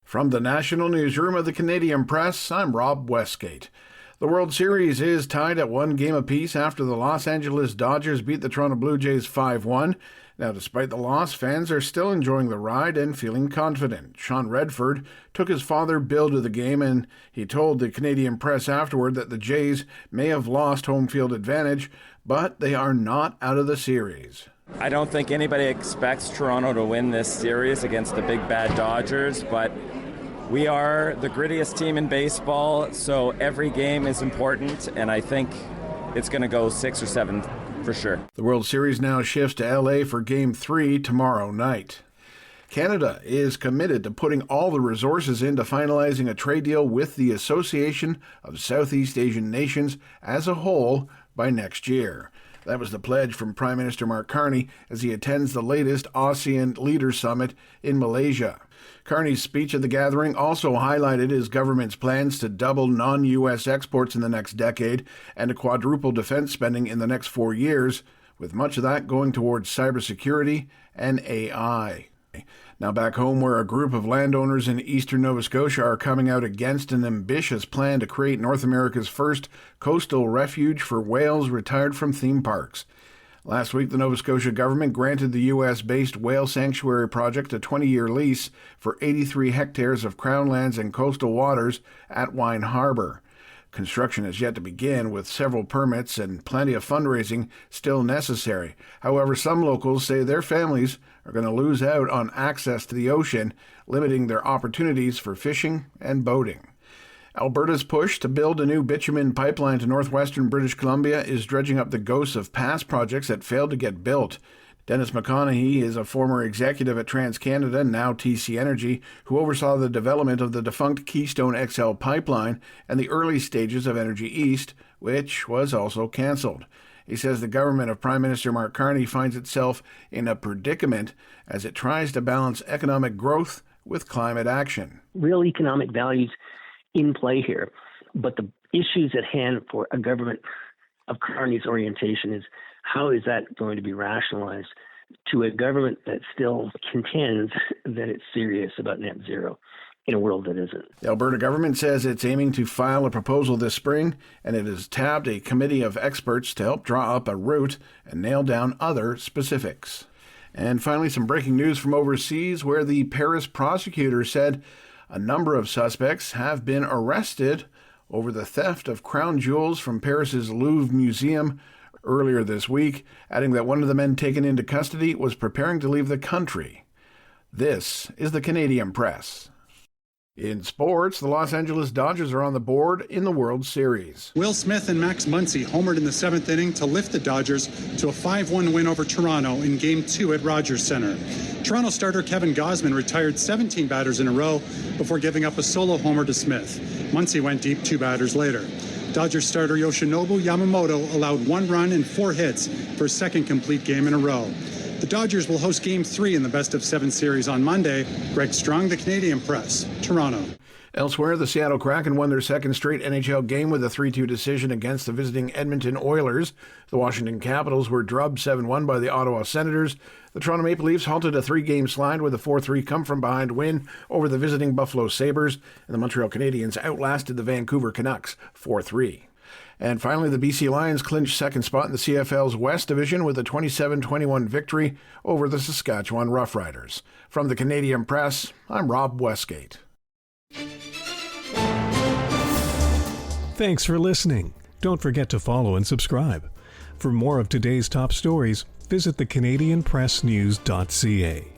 From the National Newsroom of the Canadian Press, I'm Rob Westgate. The World Series is tied at 1 game apiece after the Los Angeles Dodgers beat the Toronto Blue Jays 5-1. Now, despite the loss, fans are still enjoying the ride and feeling confident. Sean Redford took his father Bill to the game, and he told the Canadian Press afterward that the Jays may have lost home field advantage, but they are not out of the series. I don't think anybody expects Toronto to win this series against the big bad Dodgers, but we are the grittiest team in baseball, so every game is important, and I think it's going to go 6 or 7 for sure. The World Series now shifts to LA for Game 3 tomorrow night. Canada is committed to putting all the resources into finalizing a trade deal with the Association of Southeast Asian Nations as a whole by next year. That was the pledge from Prime Minister Mark Carney as he attends the latest ASEAN Leaders Summit in Malaysia. Carney's speech at the gathering also highlighted his government's plans to double non-U.S. exports in the next decade and to quadruple defense spending in the next 4 years, with much of that going towards cybersecurity and AI. Now back home, where a group of landowners in eastern Nova Scotia are coming out against an ambitious plan to create North America's first coastal refuge for whales retired from theme parks. Last week, the Nova Scotia government granted the U.S.-based whale sanctuary project a 20-year lease for 83 hectares of crown lands and coastal waters at Wine Harbor. Construction is yet to begin, with several permits and plenty of fundraising still necessary. However, some locals say their families are going to lose out on access to the ocean, limiting their opportunities for fishing and boating. Alberta's push to build a new bitumen pipeline to northwestern British Columbia is dredging up the ghosts of past projects that failed to get built. Dennis McConaughey is a former executive at TransCanada, now TC Energy, who oversaw the development of the defunct Keystone XL pipeline and the early stages of Energy East, which was also cancelled. He says the government of Prime Minister Mark Carney finds itself in a predicament as it tries to balance economic growth with climate action. Real economic values in play here, but the issues at hand for a government of Carney's orientation is how is that going to be rationalized to a government that still contends that it's serious about net zero in a world that isn't. The Alberta government says it's aiming to file a proposal this spring, and it has tabbed a committee of experts to help draw up a route and nail down other specifics. And finally, some breaking news from overseas, where the Paris prosecutor said a number of suspects have been arrested over the theft of crown jewels from Paris's Louvre Museum earlier this week, adding that one of the men taken into custody was preparing to leave the country. This is the Canadian Press. In sports, the Los Angeles Dodgers are on the board in the World Series. Will Smith and Max Muncy homered in the 7th inning to lift the Dodgers to a 5-1 win over Toronto in Game 2 at Rogers Center. Toronto starter Kevin Gausman retired 17 batters in a row before giving up a solo homer to Smith. Muncy went deep 2 batters later. Dodgers starter Yoshinobu Yamamoto allowed 1 run and 4 hits for a second complete game in a row. The Dodgers will host Game 3 in the best-of-7 series on Monday. Greg Strong, the Canadian Press, Toronto. Elsewhere, the Seattle Kraken won their second straight NHL game with a 3-2 decision against the visiting Edmonton Oilers. The Washington Capitals were drubbed 7-1 by the Ottawa Senators. The Toronto Maple Leafs halted a 3-game slide with a 4-3 come-from-behind win over the visiting Buffalo Sabres, and the Montreal Canadiens outlasted the Vancouver Canucks 4-3. And finally, the BC Lions clinched second spot in the CFL's West Division with a 27-21 victory over the Saskatchewan Roughriders. From the Canadian Press, I'm Rob Westgate. Thanks for listening. Don't forget to follow and subscribe. For more of today's top stories, visit thecanadianpressnews.ca.